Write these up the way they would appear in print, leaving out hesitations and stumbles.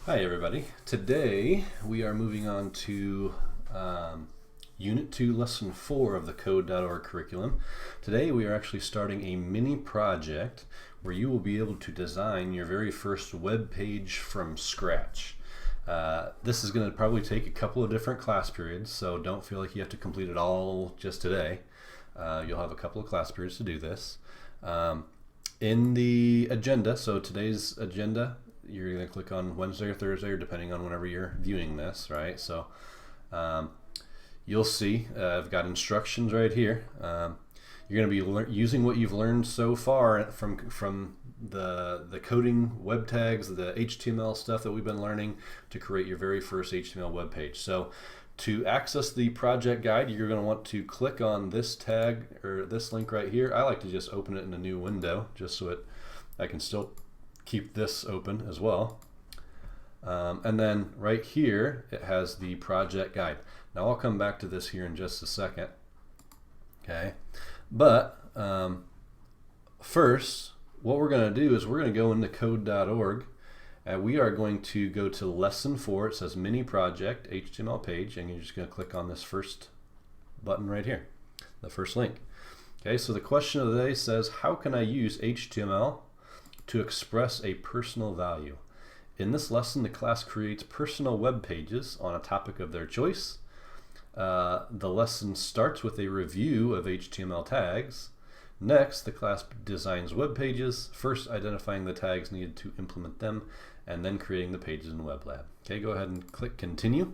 Hi everybody. Today we are moving on to Unit 2, Lesson 4 of the Code.org curriculum. Today we are actually starting a mini project where you will be able to design your very first web page from scratch. This is going to probably take a couple of different class periods, so don't feel like you have to complete it all just today. You'll have a couple of class periods to do this. In the agenda, so today's agenda, you're going to click on Wednesday or Thursday, or depending on whenever you're viewing this, right? So you'll see I've got instructions right here. You're going to be using what you've learned so far from the coding web tags, the HTML stuff that we've been learning to create your very first HTML web page. So to access the project guide, you're going to want to click on this tag or this link right here. I like to just open it in a new window just so I can still keep this open as well. And then right here it has the project guide. Now I'll come back to this here in just a second. Okay, but first what we're going to do is we're going to go into code.org and we are going to go to lesson 4. It says mini project HTML page, and you're just going to click on this first button right here, the first link. Okay, so the question of the day says, how can I use HTML to express a personal value? In this lesson, the class creates personal web pages on a topic of their choice. The lesson starts with a review of HTML tags. Next, the class designs web pages, first identifying the tags needed to implement them, and then creating the pages in WebLab. Okay, go ahead and click continue.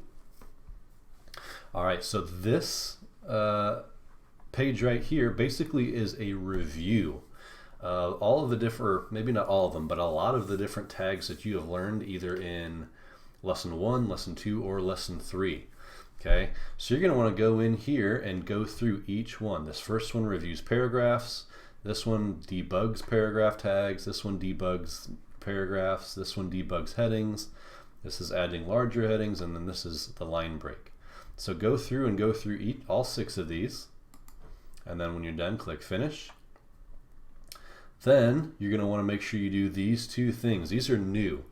All right, so this page right here basically is a review. All of the different, maybe not all of them, but a lot of the different tags that you have learned either in lesson 1, lesson 2, or lesson 3. Okay, so you're going to want to go in here and go through each one. This first one reviews paragraphs, this one debugs paragraph tags, this one debugs paragraphs, this one debugs headings, this is adding larger headings, and then this is the line break. So go through and go through all 6 of these, and then when you're done, click finish. Then you're going to want to make sure you do these 2 things. These are new.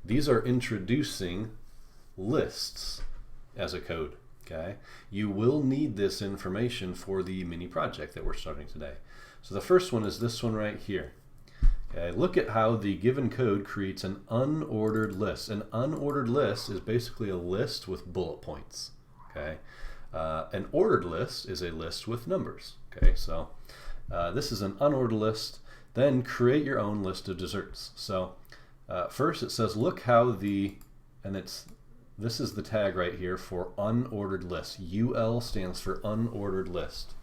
These are introducing lists as a code. Okay, you will need this information for the mini project that we're starting today. So the first one is this one right here. Okay, look at how the given code creates an unordered list. An unordered list is basically a list with bullet points. Okay, an ordered list is a list with numbers. Okay, so this is an unordered list. Then create your own list of desserts. So first it says, look how this is the tag right here for unordered list. UL stands for unordered list.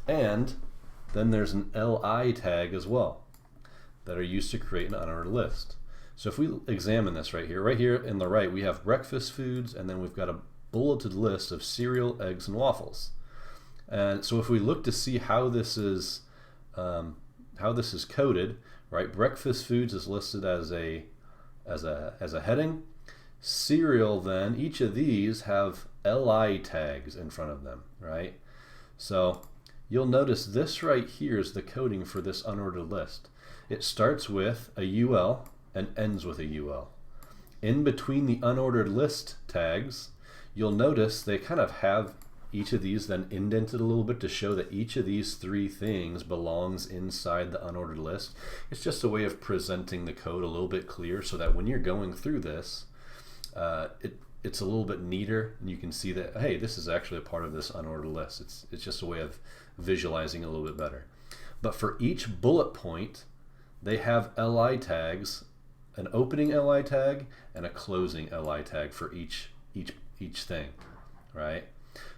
And then there's an LI tag as well that are used to create an unordered list. So if we examine this right here in the right, we have breakfast foods, and then we've got a bulleted list of cereal, eggs, and waffles. And so if we look to see how this is coded, right? Breakfast foods is listed as a heading. Cereal, then, each of these have LI tags in front of them, right? So you'll notice this right here is the coding for this unordered list. It starts with a UL and ends with a UL. In between the unordered list tags, you'll notice they kind of have each of these then indented a little bit to show that each of these 3 things belongs inside the unordered list. It's just a way of presenting the code a little bit clearer so that when you're going through this, it's a little bit neater, and you can see that, hey, this is actually a part of this unordered list. It's just a way of visualizing a little bit better. But for each bullet point, they have LI tags, an opening LI tag and a closing LI tag for each thing, right?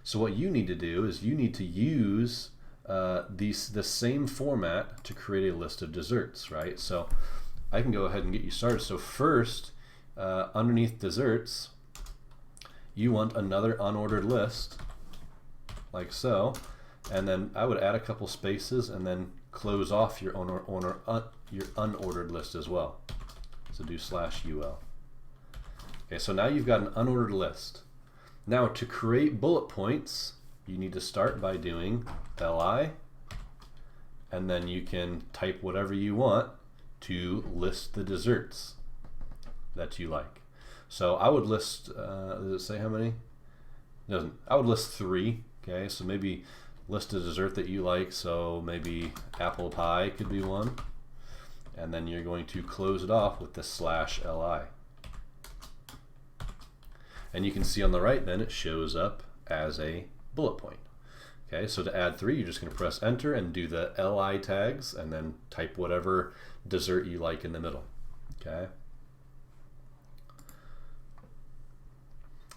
So what you need to do is you need to use the same format to create a list of desserts, right? So I can go ahead and get you started. So first, underneath desserts, you want another unordered list, like so, and then I would add a couple spaces and then close off your unordered list as well. So do /UL. Okay, so now you've got an unordered list. Now to create bullet points, you need to start by doing LI, and then you can type whatever you want to list the desserts that you like. So I would list, does it say how many? It doesn't. I would list 3. Okay, so maybe list a dessert that you like. So maybe apple pie could be one. And then you're going to close it off with the /li. And you can see on the right then it shows up as a bullet point. Okay, so to add 3, you're just going to press enter and do the li tags and then type whatever dessert you like in the middle. Okay.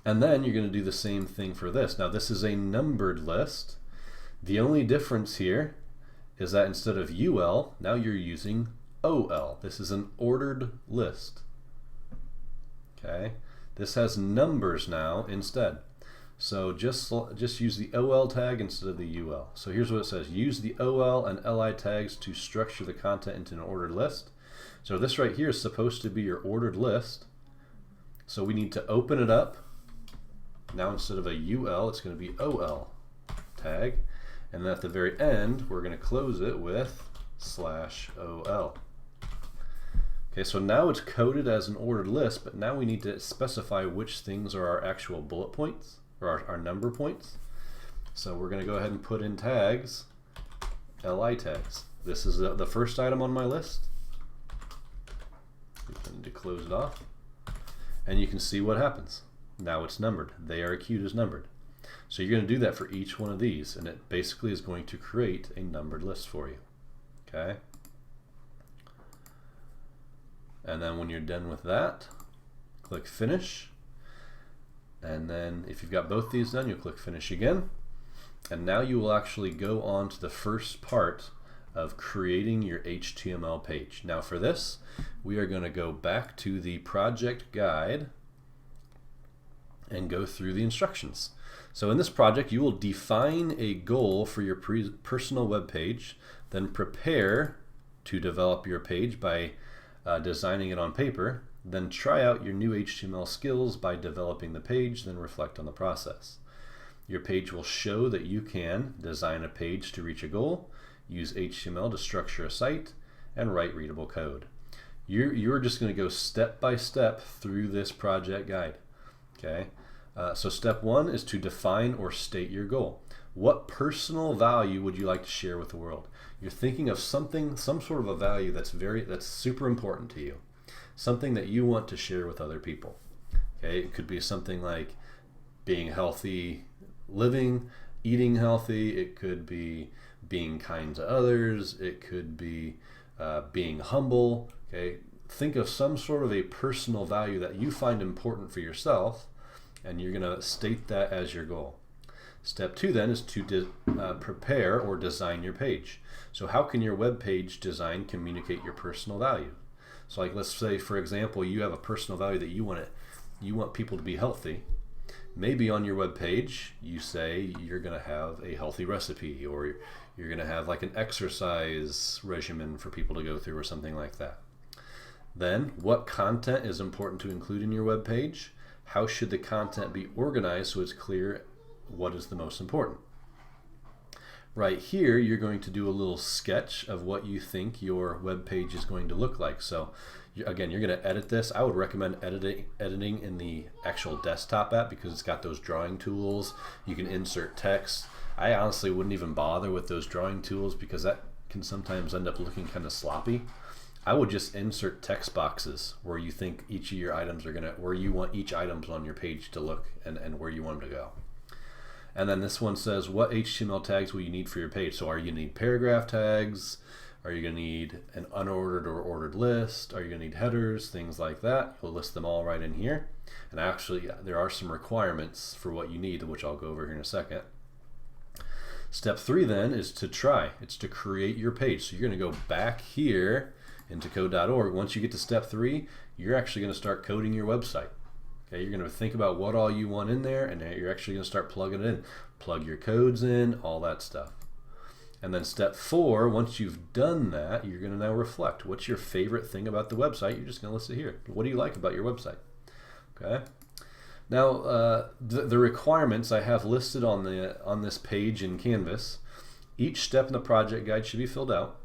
And then you're going to do the same thing for this. Now this is a numbered list. The only difference here is that instead of UL, now you're using OL. This is an ordered list. Okay. This has numbers now instead. So just use the OL tag instead of the UL. So here's what it says. Use the OL and LI tags to structure the content into an ordered list. So this right here is supposed to be your ordered list. So we need to open it up. Now instead of a UL, it's going to be OL tag. And then at the very end, we're going to close it with /OL. Okay, so now it's coded as an ordered list, but now we need to specify which things are our actual bullet points, or our number points. So we're going to go ahead and put in tags, li tags. This is the first item on my list. We need to close it off. And you can see what happens. Now it's numbered. They are queued as numbered. So you're going to do that for each one of these, and it basically is going to create a numbered list for you. Okay? And then when you're done with that, click finish. And then if you've got both these done, you'll click finish again. And now you will actually go on to the first part of creating your HTML page. Now for this, we are going to go back to the project guide and go through the instructions. So in this project, you will define a goal for your personal web page, then prepare to develop your page by designing it on paper, then try out your new HTML skills by developing the page, then reflect on the process. Your page will show that you can design a page to reach a goal, use HTML to structure a site, and write readable code. You're just going to go step by step through this project guide. Okay, so step 1 is to define or state your goal. What personal value would you like to share with the world? You're thinking of something, some sort of a value that's super important to you, something that you want to share with other people. Okay, it could be something like being healthy, living, eating healthy. It could be being kind to others. It could be being humble. Okay, think of some sort of a personal value that you find important for yourself, and you're going to state that as your goal. Step 2 then is to prepare or design your page. So how can your web page design communicate your personal value? So like let's say for example you have a personal value that you want people to be healthy. Maybe on your web page you say you're going to have a healthy recipe, or you're going to have like an exercise regimen for people to go through, or something like that. Then what content is important to include in your web page? How should the content be organized so it's clear what is the most important? Right here, you're going to do a little sketch of what you think your web page is going to look like. So again, you're going to edit this. I would recommend editing in the actual desktop app because it's got those drawing tools. You can insert text. I honestly wouldn't even bother with those drawing tools because that can sometimes end up looking kind of sloppy. I would just insert text boxes where you think each of your items are where you want each items on your page to look, and where you want them to go. And then this one says, what HTML tags will you need for your page? So are you going to need paragraph tags? Are you going to need an unordered or ordered list? Are you going to need headers? Things like that. You'll list them all right in here. And actually, there are some requirements for what you need, which I'll go over here in a second. Step 3 then is to try. It's to create your page. So you're going to go back here into code.org. Once you get to step 3, you're actually going to start coding your website. Okay, you're going to think about what all you want in there, and you're actually going to start plugging it in. Plug your codes in, all that stuff. And then step 4, once you've done that, you're going to now reflect. What's your favorite thing about the website? You're just going to list it here. What do you like about your website? Okay. Now, the requirements I have listed on this page in Canvas. Each step in the project guide should be filled out.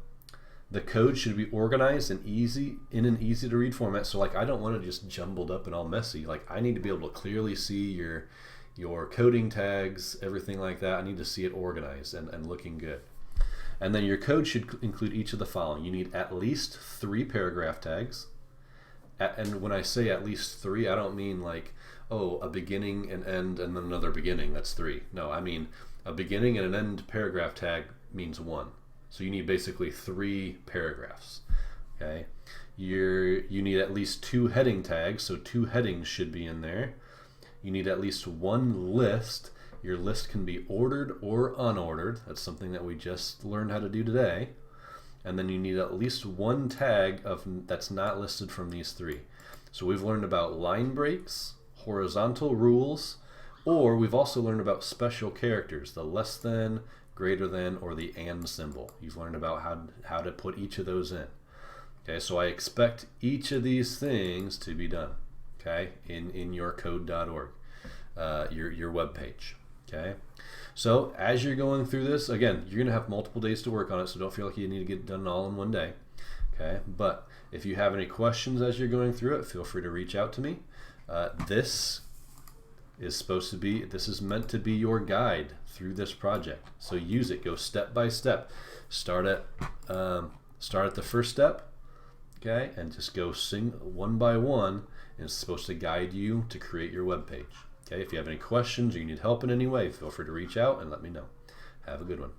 The code should be organized and in an easy to read format. So like I don't want it just jumbled up and all messy. Like I need to be able to clearly see your coding tags, everything like that. I need to see it organized and looking good. And then your code should include each of the following. You need at least 3 paragraph tags. And when I say at least 3, I don't mean like, oh, a beginning, an end, and then another beginning. That's 3. No, I mean a beginning and an end paragraph tag means 1. So you need basically 3 paragraphs. Okay, you need at least 2 heading tags, so 2 headings should be in there. You need at least 1 list. Your list can be ordered or unordered. That's something that we just learned how to do today. And then you need at least 1 tag that's not listed from these 3. So we've learned about line breaks, horizontal rules, or we've also learned about special characters, the less than, greater than, or the and symbol. You've learned about how to put each of those in. Okay, so I expect each of these things to be done, okay, in your code.org, your web page. Okay, so as you're going through this, again, you're going to have multiple days to work on it, so don't feel like you need to get it done all in one day. Okay, but if you have any questions as you're going through it, feel free to reach out to me. This is meant to be your guide through this project. So use it. Go step by step. Start at the first step, okay, and just go one by one. And it's supposed to guide you to create your web page. Okay, if you have any questions or you need help in any way, feel free to reach out and let me know. Have a good one.